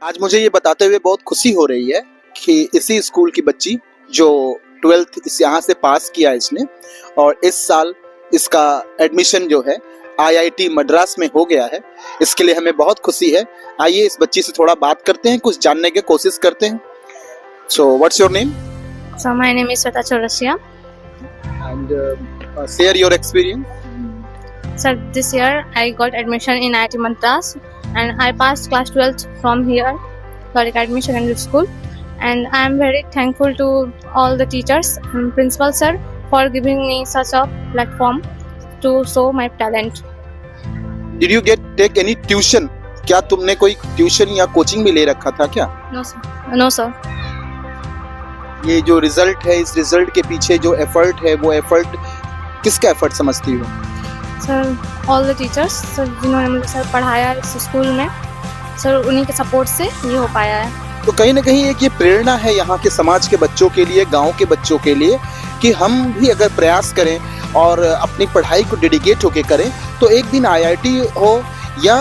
आज मुझे ये बताते हुए बहुत खुशी हो रही है कि इसी स्कूल की बच्ची जो 12th इस यहाँ से पास किया इसने और इस साल इसका एडमिशन जो है आईआईटी मद्रास में हो गया है। इसके लिए हमें बहुत खुशी है। आइए इस बच्ची से थोड़ा बात करते हैं, कुछ जानने की कोशिश करते हैं। So what's your name? So my name is Sweta Chaurasia. And share your experience. So this year I got admission in IIT Madras and I passed class 12th from here, got admission in the school, and I am very thankful to all the teachers and principal sir for giving me such a platform to show my talent. Did you take any tuition? क्या तुमने कोई tuition या coaching भी ले रखा था क्या? No sir. No sir. ये जो रिजल्ट है, इस रिजल्ट के पीछे जो एफर्ट है, वो एफर्ट किसका एफर्ट समझती हो? Sir, all the teachers, sir जिन्होंने मुझे सर पढ़ाया इस स्कूल में, सर उन्हीं के सपोर्ट से ये हो पाया है। तो कहीं ना कहीं एक ये प्रेरणा है यहाँ के समाज के बच्चों के लिए, गांव के बच्चों के लिए, कि हम भी अगर प्रयास करें और अपनी पढ़ाई को डेडिकेट होके करें तो एक दिन आईआईटी हो या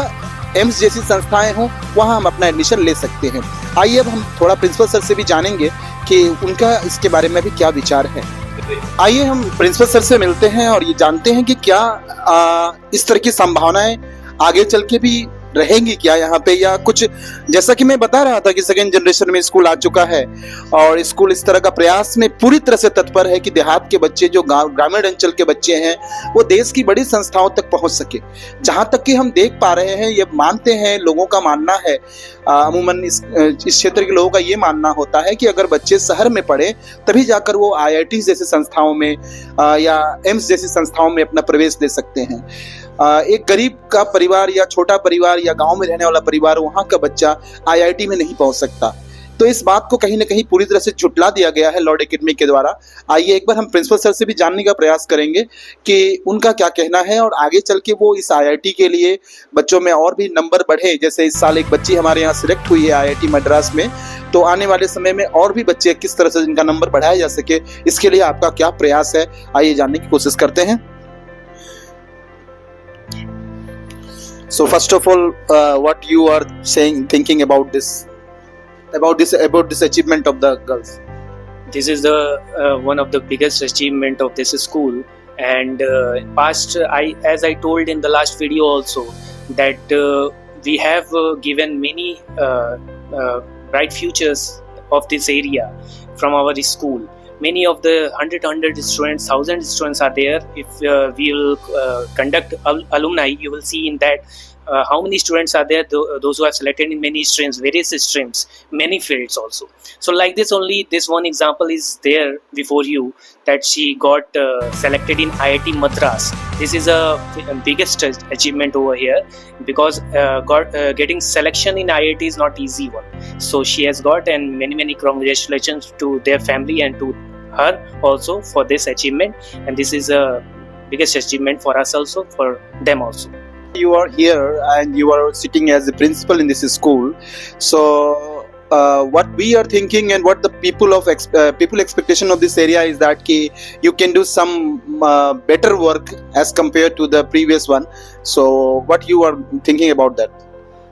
एम्स जैसी संस्थाएं हो, वहाँ हम अपना एडमिशन ले सकते हैं। आइए अब हम थोड़ा प्रिंसिपल सर से भी जानेंगे कि उनका इसके बारे में भी क्या विचार है। आइए हम प्रिंसिपल सर से मिलते हैं और ये जानते हैं कि क्या इस तरह की संभावनाएं आगे चल के भी रहेंगी क्या यहाँ पे, या कुछ जैसा कि मैं बता रहा था कि सेकेंड जनरेशन में स्कूल आ चुका है और स्कूल इस तरह का प्रयास में पूरी तरह से तत्पर है कि देहात के बच्चे, जो ग्रामीण अंचल के बच्चे हैं, वो देश की बड़ी संस्थाओं तक पहुंच सके। जहाँ तक कि हम देख पा रहे हैं, ये मानते हैं, लोगों का मानना है, अमूमन इस क्षेत्र के लोगों का ये मानना होता है कि अगर बच्चे शहर में पढ़े तभी जाकर वो आईआईटी जैसी संस्थाओं में या एम्स जैसी संस्थाओं में अपना प्रवेश दे सकते हैं। एक गरीब का परिवार या छोटा परिवार या गांव में रहने वाला परिवार, वहां का बच्चा आईआईटी में नहीं पहुंच सकता। तो इस बात को कहीं ना कहीं पूरी तरह से झुटला दिया गया है लॉर्ड एकेडमी के द्वारा। आइए एक बार हम प्रिंसिपल सर से भी जानने का प्रयास करेंगे कि उनका क्या कहना है और आगे चल के वो इस आईआईटी के लिए बच्चों में और भी नंबर बढ़े। जैसे इस साल एक बच्ची हमारे यहाँ सिलेक्ट हुई है आईआईटी मद्रास में, तो आने वाले समय में और भी बच्चे किस तरह से इनका नंबर बढ़ाया जा सके, इसके लिए आपका क्या प्रयास है, आइए जानने की कोशिश करते हैं। So first of all, what you are thinking about this achievement of the girls? This is the one of the biggest achievement of this school, and past as I told in the last video also that we have given many bright futures of this area from our school. Many of the 100 students, 1000 students are there. If we will conduct alumni, you will see in that how many students are there, those who are selected in many streams, various streams, many fields also. So like this only, this one example is there before you, that she got selected in IIT Madras. This is a biggest achievement over here, because getting selection in IIT is not easy one. So she has got, and many congratulations to their family and to her also for this achievement, and this is a biggest achievement for us also, for them also. You are here and you are sitting as the principal in this school. So what we are thinking and what the people expectation of this area is that you can do some better work as compared to the previous one. So what you are thinking about that?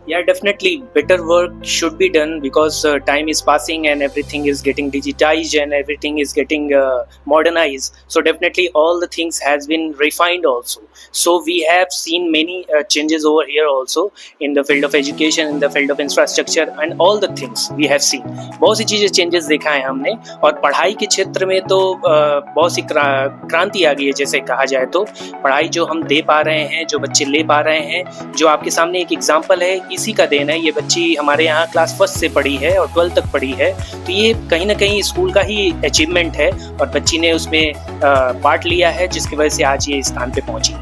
Yeah, definitely better work should be done, because time is passing and everything is getting digitized and everything is getting modernized. So definitely all the things has been refined also. So we have seen many changes over here also in the field of education, in the field of infrastructure and all the things we have seen. बहुत सी चीजें changes देखा है हमने, और पढ़ाई के क्षेत्र में तो बहुत सी क्रांति आ गई है। जैसे कहा जाए तो पढ़ाई जो हम दे पा रहे हैं, जो बच्चे ले पा रहे हैं, जो आपके सामने एक एग्जाम्पल है, इसी का देन है। ये बच्ची हमारे यहाँ क्लास 1 से पढ़ी है और 12 तक पढ़ी है, तो ये कहीं ना कहीं स्कूल का ही अचीवमेंट है और बच्ची ने उसमें पार्ट लिया है, जिसकी वजह से आज ये स्थान पे पहुंची।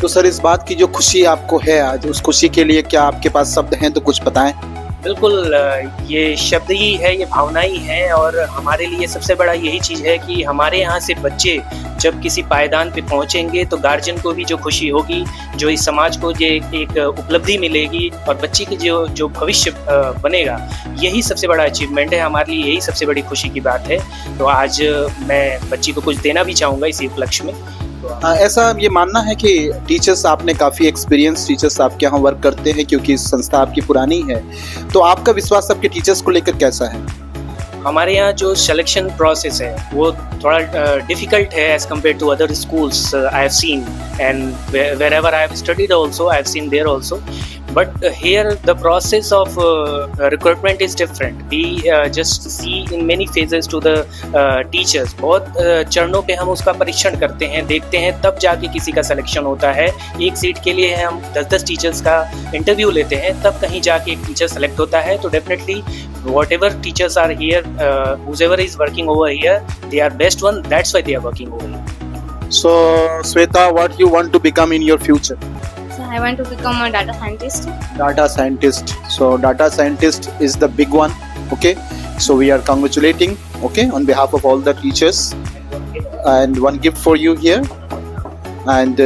तो सर, इस बात की जो खुशी आपको है आज, उस खुशी के लिए क्या आपके पास शब्द हैं तो कुछ बताएं। बिल्कुल, ये शब्द ही है, ये भावना ही है, और हमारे लिए सबसे बड़ा यही चीज़ है कि हमारे यहाँ से बच्चे जब किसी पायदान पे पहुँचेंगे तो गार्जियन को भी जो खुशी होगी, जो इस समाज को जो एक उपलब्धि मिलेगी और बच्चे की जो भविष्य बनेगा, यही सबसे बड़ा अचीवमेंट है हमारे लिए, यही सबसे बड़ी खुशी की बात है। तो आज मैं बच्ची को कुछ देना भी चाहूँगा इसी उपलक्ष्य में। तो ऐसा ये मानना है कि टीचर्स, आपने काफ़ी एक्सपीरियंस टीचर्स आपके यहाँ वर्क करते हैं क्योंकि संस्था आपकी पुरानी है, तो आपका विश्वास आपके टीचर्स को लेकर कैसा है? हमारे यहाँ जो सिलेक्शन प्रोसेस है वो थोड़ा डिफिकल्ट है as compare to other schools I have seen, and wherever I have studied also I have seen there also, but here the process of recruitment is different. We just see in many phases to the teachers. बहुत चरणों पे हम उसका परीक्षण करते हैं, देखते हैं, तब जाके किसी का सिलेक्शन होता है। एक सीट के लिए हम 10-10 टीचर्स का इंटरव्यू लेते हैं, तब कहीं जाके एक टीचर सेलेक्ट होता है। तो definitely whatever teachers are here, whoever is working over here, they are best one, that's why they are working over here. So Sweta, what you want to become in your future? So I want to become a data scientist. Data scientist. So data scientist is the big one. Okay, so we are congratulating, okay, on behalf of all the teachers, and one gift for you here. And